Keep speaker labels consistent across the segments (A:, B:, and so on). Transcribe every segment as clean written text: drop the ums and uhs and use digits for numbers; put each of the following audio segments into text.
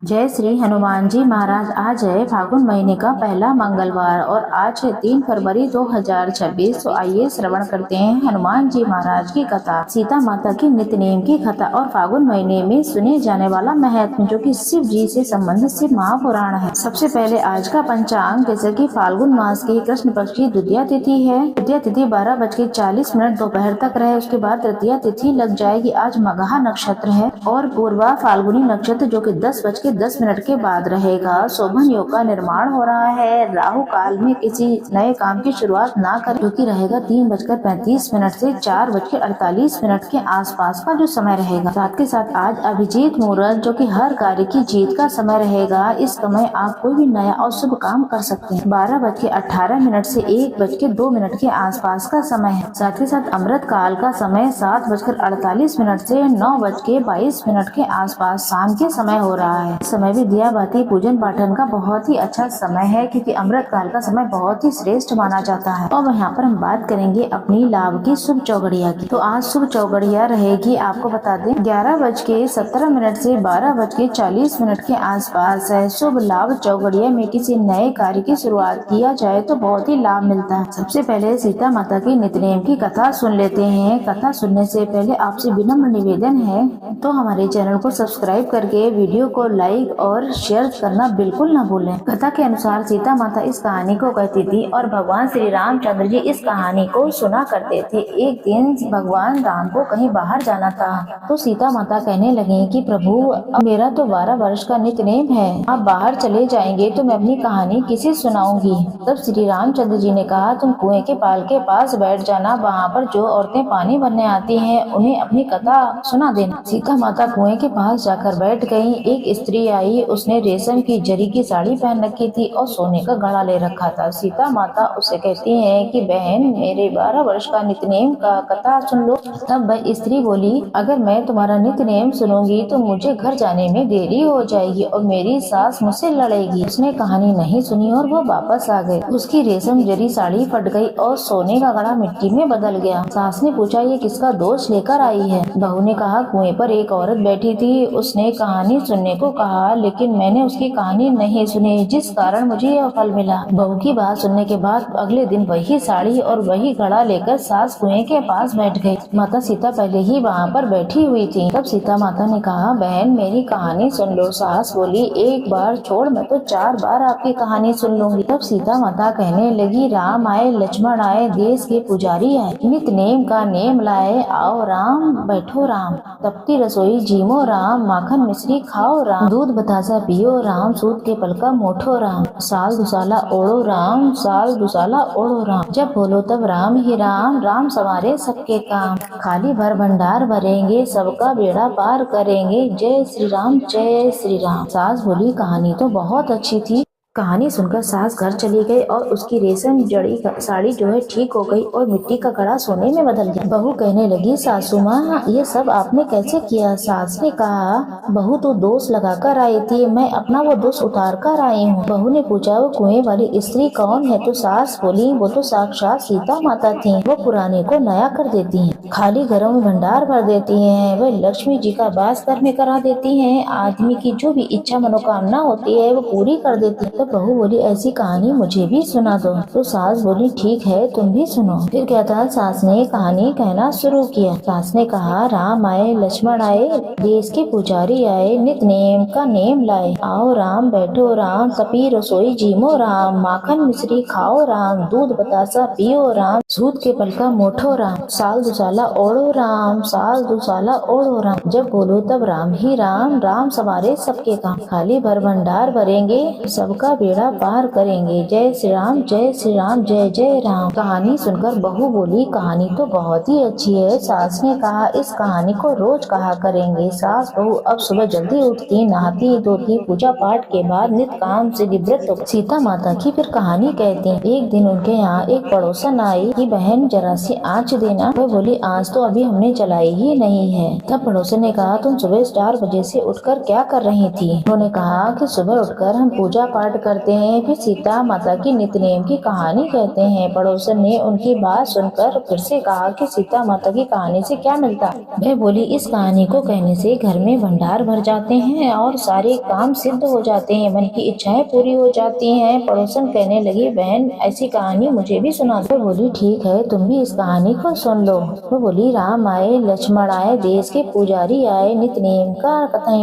A: जय श्री हनुमान जी महाराज। आज है फागुन महीने का पहला मंगलवार और आज है 3 फरवरी 2026। तो आइए श्रवण करते हैं हनुमान जी महाराज की कथा, सीता माता की नित्य नेम की कथा और फागुन महीने में सुने जाने वाला महत्व जो कि शिव जी से संबंधित शिव महापुराण है। सबसे पहले आज का पंचांग, जैसे कि फाल्गुन मास की कृष्ण पक्ष की द्वितीया तिथि है। द्वितीया तिथि 12:40 दोपहर तक रहे, उसके बाद तृतीया तिथि लग जाएगी। आज मगहा नक्षत्र है और पूर्वा फाल्गुनी नक्षत्र जो कि 10:10 के बाद रहेगा। शोभन योग का निर्माण हो रहा है। राहु काल में किसी नए काम की शुरुआत ना करें, जो कि रहेगा 3:35 से 4:48 के आसपास का जो समय रहेगा। साथ के साथ आज अभिजीत मुहूर्त जो कि हर कार्य की जीत का समय रहेगा। इस समय आप कोई भी नया और शुभ काम कर सकते हैं। 12:18 से 1:02 के आसपास का समय है। साथ ही साथ अमृत काल का समय 7:48 से 9:22 के आसपास शाम के समय हो रहा है। समय भी दिया बाती पूजन पाठन का बहुत ही अच्छा समय है, क्योंकि अमृत काल का समय बहुत ही श्रेष्ठ माना जाता है। और यहाँ पर हम बात करेंगे अपनी लाभ की शुभ चौगड़िया की। तो आज शुभ चौगड़िया रहेगी, आपको बता दें, 11:17 से 12:40 के आसपास है। शुभ लाभ चौगड़िया में किसी नए कार्य की शुरुआत किया जाए तो बहुत ही लाभ मिलता है। सबसे पहले सीता माता की नित्य नेम की कथा सुन लेते हैं। कथा सुनने से पहले आपसे विनम्र निवेदन है तो हमारे चैनल को सब्सक्राइब करके वीडियो को लाइक और शेयर करना बिल्कुल न भूलें। कथा के अनुसार सीता माता इस कहानी को कहती थी और भगवान श्री रामचंद्र जी इस कहानी को सुना करते थे। एक दिन भगवान राम को कहीं बाहर जाना था, तो सीता माता कहने लगी कि प्रभु, अब मेरा तो 12 वर्ष का नित्य नेम है, आप बाहर चले जाएंगे तो मैं अपनी कहानी किसे सुनाऊंगी। तब श्री रामचंद्र जी ने कहा, तुम कुएं के पाल के पास बैठ जाना, वहाँ पर जो औरतें पानी भरने आती हैं उन्हें अपनी कथा सुना देना। सीता माता कुएं के पास जाकर बैठ गई। एक स्त्री आई, उसने रेशम की जरी की साड़ी पहन रखी थी और सोने का घड़ा ले रखा था। सीता माता उसे कहती हैं कि बहन, मेरे 12 वर्ष का नित्य नेम का कथा सुन लो। तब वह स्त्री बोली, अगर मैं तुम्हारा नित्य नेम सुनूंगी तो मुझे घर जाने में देरी हो जाएगी और मेरी सास मुझसे लड़ेगी। उसने कहानी नहीं सुनी और वो वापस आ गई। उसकी रेशम जरी साड़ी फट गई और सोने का घड़ा मिट्टी में बदल गया। सास ने पूछा, ये किसका दोष लेकर आई है? बहू ने कहा, कुएं पर एक औरत बैठी थी, उसने कहानी सुनने को कहा, लेकिन मैंने उसकी कहानी नहीं सुनी, जिस कारण मुझे यह फल मिला। बहू की बात सुनने के बाद अगले दिन वही साड़ी और वही घड़ा लेकर सास कुएं के पास बैठ गई। माता सीता पहले ही वहाँ पर बैठी हुई थी। तब सीता माता ने कहा, बहन मेरी कहानी सुन लो। सास बोली, एक बार छोड़, मैं तो 4 बार आपकी कहानी सुन लूंगी। तब सीता माता कहने लगी, राम आए, लक्ष्मण आए, देश के पुजारी आए, नित्य नेम का नेम लाए, आओ राम बैठो राम, तपती रसोई जीमो राम, माखन मिश्री खाओ राम, दूध बतासा पियो राम, सूत के पलका मोठो राम, साल दुसाला ओढ़ो राम, साल दुसाला ओढ़ो राम, जब बोलो तब राम ही राम, राम संवारे सबके काम, खाली भर भंडार भरेंगे, सबका बेड़ा पार करेंगे, जय श्री राम जय श्री राम। सास बोली, कहानी तो बहुत अच्छी थी। कहानी सुनकर सास घर चली गई और उसकी रेशम जड़ी साड़ी जो है ठीक हो गई और मिट्टी का घड़ा सोने में बदल गया। बहू कहने लगी, सासू माँ, ये सब आपने कैसे किया? सास ने कहा, बहू तो दोष लगाकर आई थी, मैं अपना वो दोष उतार कर आई हूँ। बहू ने पूछा, वो कुएं वाली स्त्री कौन है? तो सास बोली, वो तो साक्षात सीता माता थी, वो पुराने को नया कर देती है, खाली घरों में भंडार भर देती है, वह लक्ष्मी जी का वास घर में करा देती है, आदमी की जो भी इच्छा मनोकामना होती है वो पूरी कर देती है। बहू बोली, ऐसी कहानी मुझे भी सुना दो। तो सास बोली, ठीक है, तुम भी सुनो। फिर क्या था, सास ने कहानी कहना शुरू किया। सास ने कहा, राम आए, लक्ष्मण आए, देश के पुजारी आए, नित्य नेम का नेम लाए, आओ राम बैठो राम, तपी रसोई जीमो राम, माखन मिश्री खाओ राम, दूध बतासा पियो राम, सूत के पलका मोठो राम, साल दुसाला ओढ़ो राम, साल दुसाला ओढ़ो राम, जब बोलो तब राम ही राम, राम संवारे सबके काम, खाली भर भंडार भरेंगे, सबका बेड़ा पार करेंगे, जय श्री राम जय जय राम। कहानी सुनकर बहू बोली, कहानी तो बहुत ही अच्छी है। सास ने कहा, इस कहानी को रोज कहा करेंगे। सास बहू अब सुबह जल्दी उठती, नहाती धोती, पूजा पाठ के बाद नित्य काम से निवृत्त सीता माता की फिर कहानी कहती। एक दिन उनके यहाँ एक पड़ोसन आई कि बहन जरा सी आँच देना। वह बोली आँच तो अभी हमने जलाई ही नहीं है। तब पड़ोसन ने कहा तुम सुबह 4 बजे से उठकर क्या कर रही थी? उन्होंने कहा कि सुबह उठकर हम पूजा पाठ करते हैं, फिर सीता माता की नित्यनेम की कहानी कहते हैं। पड़ोसन ने उनकी बात सुनकर फिर से कहा कि सीता माता की कहानी से क्या मिलता? वह बोली इस कहानी को कहने से घर में भंडार भर जाते हैं और सारे काम सिद्ध हो जाते हैं, मन की इच्छाएं पूरी हो जाती हैं। पड़ोसन कहने लगी बहन ऐसी कहानी मुझे भी सुना दो। बोली ठीक है तुम भी इस कहानी को सुन लो। वो बोली राम आए, लक्ष्मण आए, देश के पुजारी आए, नित्यनेम का कथा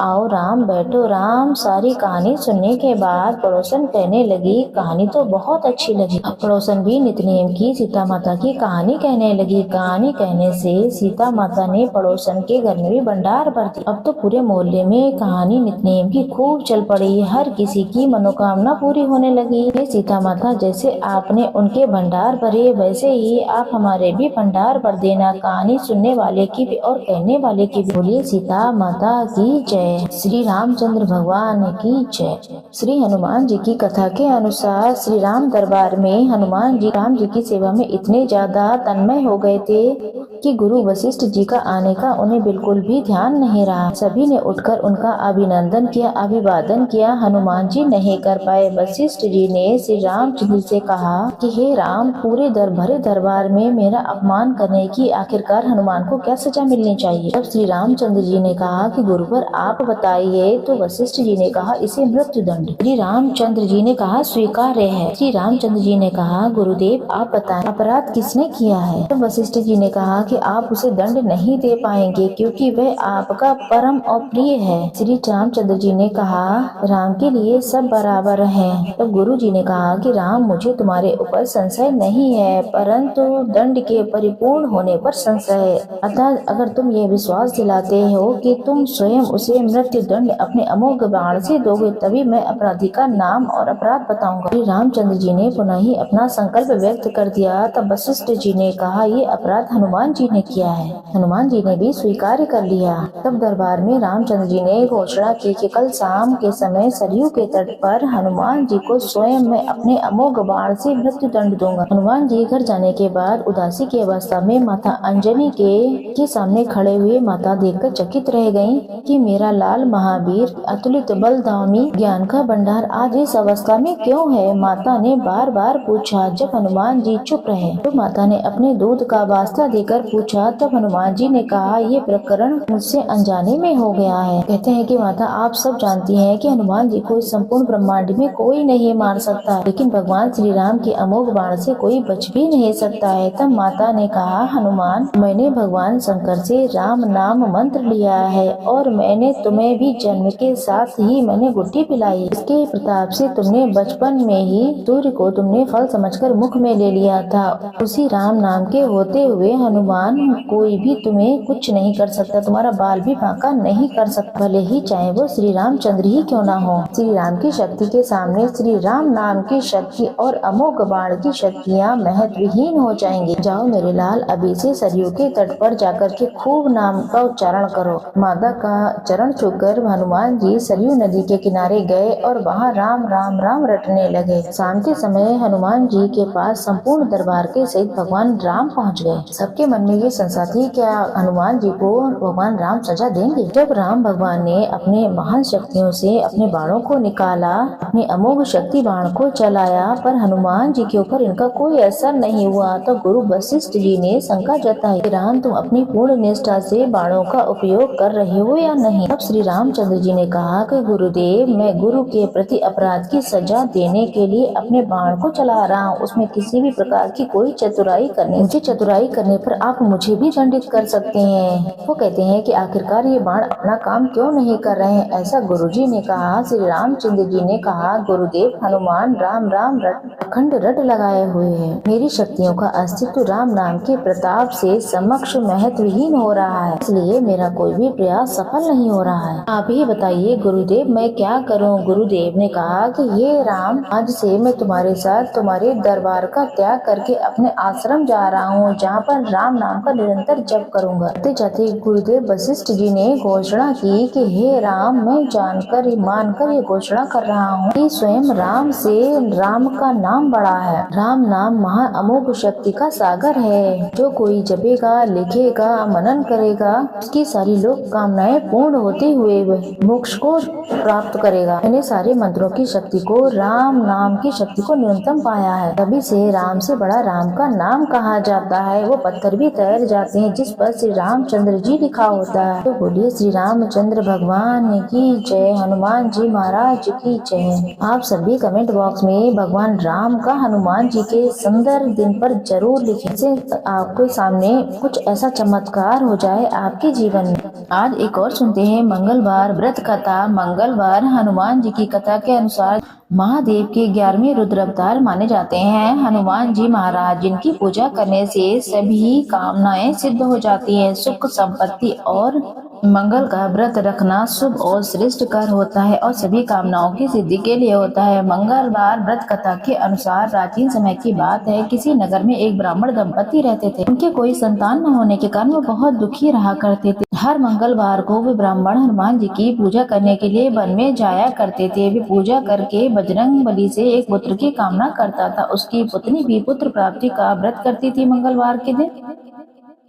A: आओ राम बैठो राम। सारी कहानी सुनने के बाद पड़ोसन कहने लगी कहानी तो बहुत अच्छी लगी। अब पड़ोसन भी नित्यनेम की सीता माता की कहानी कहने लगी। कहानी कहने से सीता माता ने पड़ोसन के घर में भी भंडार भर दी। अब तो पूरे मोहल्ले में कहानी नित्यनेम की खूब चल पड़ी। हर किसी की मनोकामना पूरी होने लगी। हे सीता माता जैसे आपने उनके भंडार भरे वैसे ही आप हमारे भी भंडार भर देना, कहानी सुनने वाले की भी और कहने वाले की भी। बोलिए सीता माता की जय। श्री रामचंद्र भगवान की जय। श्री हनुमान जी की कथा के अनुसार श्री राम दरबार में हनुमान जी राम जी की सेवा में इतने ज्यादा तन्मय हो गए थे कि गुरु वशिष्ठ जी का आने का उन्हें बिल्कुल भी ध्यान नहीं रहा। सभी ने उठकर उनका अभिनंदन किया, अभिवादन किया। हनुमान जी नहीं कर पाए। वशिष्ठ जी ने श्री रामचंद्र से कहा कि हे राम पूरे भरे दरबार में मेरा अपमान करने की आखिरकार हनुमान को क्या सजा मिलनी चाहिए? तब श्री रामचंद्र जी ने कहा कि गुरुवर आप बताइए। तो वशिष्ठ जी ने कहा इसे मृत्यु दंड। श्री रामचंद्र जी ने कहा स्वीकार्य है। श्री रामचंद्र जी ने कहा गुरुदेव आप बताएं अपराध किसने किया है? तो वशिष्ठ जी ने कहा कि आप उसे दंड नहीं दे पाएंगे क्योंकि वह आपका परम अप्रिय है। श्री रामचंद्र जी ने कहा राम के लिए सब बराबर हैं। तब गुरु जी ने कहा कि राम मुझे तुम्हारे ऊपर संशय नहीं है परंतु दंड के परिपूर्ण होने पर संशय है। अतः अगर तुम ये विश्वास दिलाते हो कि तुम स्वयं उसे मृत्यु दंड अपने अमोघ बाण से दोगे तभी मैं अपराधी का नाम और अपराध बताऊंगा। श्री रामचंद्र जी ने पुनः ही अपना संकल्प व्यक्त कर दिया। तब वशिष्ठ जी ने कहा ये अपराध हनुमान जी ने किया है। हनुमान जी ने भी स्वीकार कर लिया। तब दरबार में रामचंद्र जी ने घोषणा की कि कल शाम के समय सरयू के तट पर हनुमान जी को स्वयं मैं अपने अमोघ बाण से मृत्यु दंड दूंगा। हनुमान जी घर जाने के बाद उदासी की अवस्था में माता अंजनी के सामने खड़े हुए माता देखकर चकित रह गयी कि मेरा लाल महावीर अतुलित बलधामी ज्ञान का भंडार आज इस अवस्था में क्यों है? माता ने बार बार पूछा। जब हनुमान जी चुप रहे तो माता ने अपने दूध का वास्ता देकर पूछा। तब हनुमान जी ने कहा ये प्रकरण मुझसे अनजाने में हो गया है। कहते हैं कि माता आप सब जानती हैं कि हनुमान जी को इस संपूर्ण ब्रह्मांड में कोई नहीं मार सकता, लेकिन भगवान श्री राम के अमोघ बाण से कोई बच भी नहीं सकता है। तब माता ने कहा हनुमान मैंने भगवान शंकर से राम नाम मंत्र लिया है और मैंने तुम्हें भी जन्म के साथ ही मैंने गुड्डी पिलाई। इसके प्रताप से तुमने बचपन में ही सूर्य को तुमने फल समझकर मुख में ले लिया था। उसी राम नाम के होते हुए हनुमान कोई भी तुम्हें कुछ नहीं कर सकता, तुम्हारा बाल भी बांका नहीं कर सकता, भले ही चाहे वो श्री रामचंद्र ही क्यों ना हो। श्री राम की शक्ति के सामने श्री राम नाम की शक्ति और अमोघ बाण की शक्तियाँ महत्वहीन हो जाएंगी। जाओ मेरे लाल अभी से सरयू के तट पर जाकर के खूब नाम का उच्चारण करो। माता का चरण छूकर हनुमान जी सरयू नदी के किनारे गए और वहाँ राम राम राम रटने लगे। शाम के समय हनुमान जी के पास संपूर्ण दरबार के सहित भगवान राम पहुँच गए। सबके मन में ये संशय थी क्या हनुमान जी को भगवान राम सजा देंगे? जब राम भगवान ने अपने महान शक्तियों से अपने बाणों को निकाला, अपने अमोघ शक्ति बाण को चलाया पर हनुमान जी के ऊपर इनका कोई असर नहीं हुआ। तो गुरु वशिष्ठ जी ने शंका जताई राम तुम अपनी पूर्ण निष्ठा से बाणों का उपयोग कर रहे हो या नहीं? अब श्री रामचंद्र जी ने कहा कि गुरुदेव मैं गुरु के प्रति अपराध की सजा देने के लिए अपने बाण को चला रहा हूँ, उसमें किसी भी प्रकार की कोई चतुराई करने पर आप मुझे भी दंडित कर सकते हैं। वो कहते हैं कि आखिरकार ये बाण अपना काम क्यों नहीं कर रहे हैं? ऐसा गुरुजी ने कहा। श्री रामचंद्र जी ने कहा गुरुदेव हनुमान राम राम अखंड रट लगाए हुए हैं। मेरी शक्तियों का अस्तित्व राम नाम के प्रताप से समक्ष महत्वहीन हो रहा है, इसलिए मेरा कोई भी प्रयास सफल नहीं हो रहा है। आप ही बताइए गुरुदेव मैं क्या करूं? गुरुदेव ने कहा कि ये राम आज से मैं तुम्हारे साथ तुम्हारे दरबार का त्याग करके अपने आश्रम जा रहा हूँ जहाँ पर राम नाम का निरंतर जप करूंगा। जाते जाते गुरुदेव वशिष्ठ जी ने घोषणा की कि हे राम, मैं जानकर मानकर ये घोषणा कर रहा हूँ कि स्वयं राम से राम का नाम बड़ा है। राम नाम महा अमोघ शक्ति का सागर है। जो कोई जपेगा, लिखेगा, मनन करेगा, उसकी सारी लोक कामनाएं पूर्ण होते हुए मोक्ष को प्राप्त करेगा। मैंने सारे मंत्रों की शक्ति को, राम नाम की शक्ति को न्यूनतम पाया है। तभी से राम से बड़ा राम का नाम कहा जाता है। वो पत्थर भी तैर जाते हैं जिस पर श्री रामचंद्र जी लिखा होता है। तो बोलिए श्री रामचंद्र भगवान की जय, हनुमान जी महाराज की जय। आप सभी कमेंट बॉक्स में भगवान राम का हनुमान जी के सुंदर दिन पर जरूर लिखें, जिससे आपके सामने कुछ ऐसा चमत्कार हो जाए आपके जीवन में। आज एक और सुनते हैं मंगलवार व्रत कथा। मंगलवार हनुमान जी की कथा के अनुसार महादेव के 11वें रुद्र अवतार माने जाते हैं हनुमान जी महाराज, जिनकी पूजा करने से सभी कामनाएं सिद्ध हो जाती हैं। सुख, संपत्ति और मंगल का व्रत रखना शुभ और श्रेष्ठ कर होता है और सभी कामनाओं की सिद्धि के लिए होता है। मंगलवार व्रत कथा के अनुसार प्राचीन समय की बात है। किसी नगर में एक ब्राह्मण दंपति रहते थे। उनके कोई संतान न होने के कारण वो बहुत दुखी रहा करते थे। हर मंगलवार को वे ब्राह्मण हनुमान जी की पूजा करने के लिए वन में जाया करते थे। वे पूजा करके बजरंग बली से एक पुत्र की कामना करता था। उसकी पत्नी भी पुत्र प्राप्ति का व्रत करती थी। मंगलवार के दिन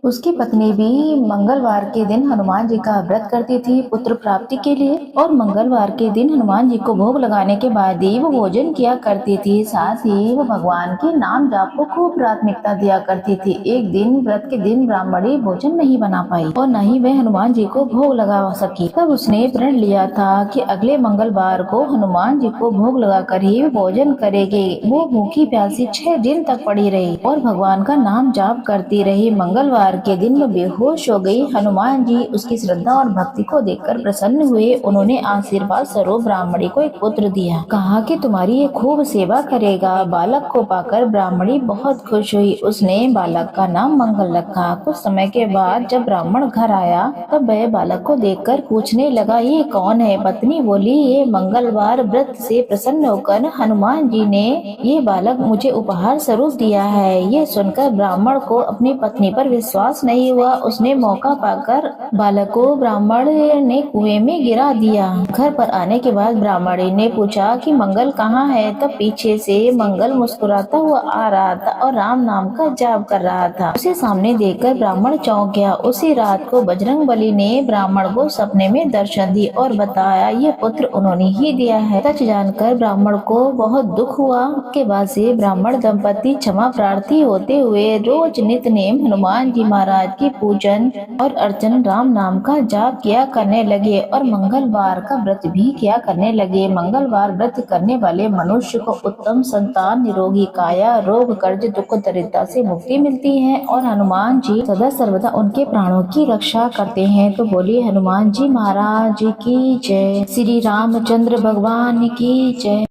A: उसकी पत्नी भी मंगलवार के दिन हनुमान जी का व्रत करती थी पुत्र प्राप्ति के लिए, और मंगलवार के दिन हनुमान जी को भोग लगाने के बाद ही वो भोजन किया करती थी। साथ ही वो भगवान के नाम जाप को खूब प्राथमिकता दिया करती थी। एक दिन व्रत के दिन ब्राह्मणी भोजन नहीं बना पाई और न ही वह हनुमान जी को भोग लगा सकी। तब उसने प्रण लिया था कि अगले मंगलवार को हनुमान जी को भोग लगाकर ही भोजन करेगी। वो भूखी प्यासी 6 दिन तक पड़ी रही और भगवान का नाम जाप करती रही। मंगलवार के दिन में बेहोश हो गई। हनुमान जी उसकी श्रद्धा और भक्ति को देखकर प्रसन्न हुए। उन्होंने आशीर्वाद स्वरूप ब्राह्मणी को एक पुत्र दिया। कहा कि तुम्हारी ये खूब सेवा करेगा। बालक को पाकर ब्राह्मणी बहुत खुश हुई। उसने बालक का नाम मंगल रखा। कुछ समय के बाद जब ब्राह्मण घर आया तब वह बालक को देखकर पूछने लगा, ये कौन है? पत्नी बोली, ये मंगलवार व्रत से प्रसन्न होकर हनुमान जी ने ये बालक मुझे उपहार स्वरूप दिया है। ये सुनकर ब्राह्मण को अपनी पत्नी पर विश्वास नहीं हुआ। उसने मौका पाकर बालक को ब्राह्मण ने कुएं में गिरा दिया। घर पर आने के बाद ब्राह्मणी ने पूछा कि मंगल कहाँ है? तब पीछे से मंगल मुस्कुराता हुआ आ रहा था और राम नाम का जाप कर रहा था। उसे सामने देखकर ब्राह्मण चौंक गया। उसी रात को बजरंग बली ने ब्राह्मण को सपने में दर्शन दी और बताया ये पुत्र उन्होंने ही दिया है। सच जानकर ब्राह्मण को बहुत दुख हुआ। के बाद से ब्राह्मण दंपति क्षमा प्रार्थी होते हुए रोज नित्य नेम हनुमान जी महाराज की पूजन और अर्चन, राम नाम का जाप किया करने लगे और मंगलवार का व्रत भी किया करने लगे। मंगलवार व्रत करने वाले मनुष्य को उत्तम संतान, निरोगी काया, रोग, कर्ज, दुख, दरिद्रता से मुक्ति मिलती है और हनुमान जी सदा सर्वदा उनके प्राणों की रक्षा करते हैं। तो बोलिए हनुमान जी महाराज की जय, श्री रामचंद्र भगवान की जय।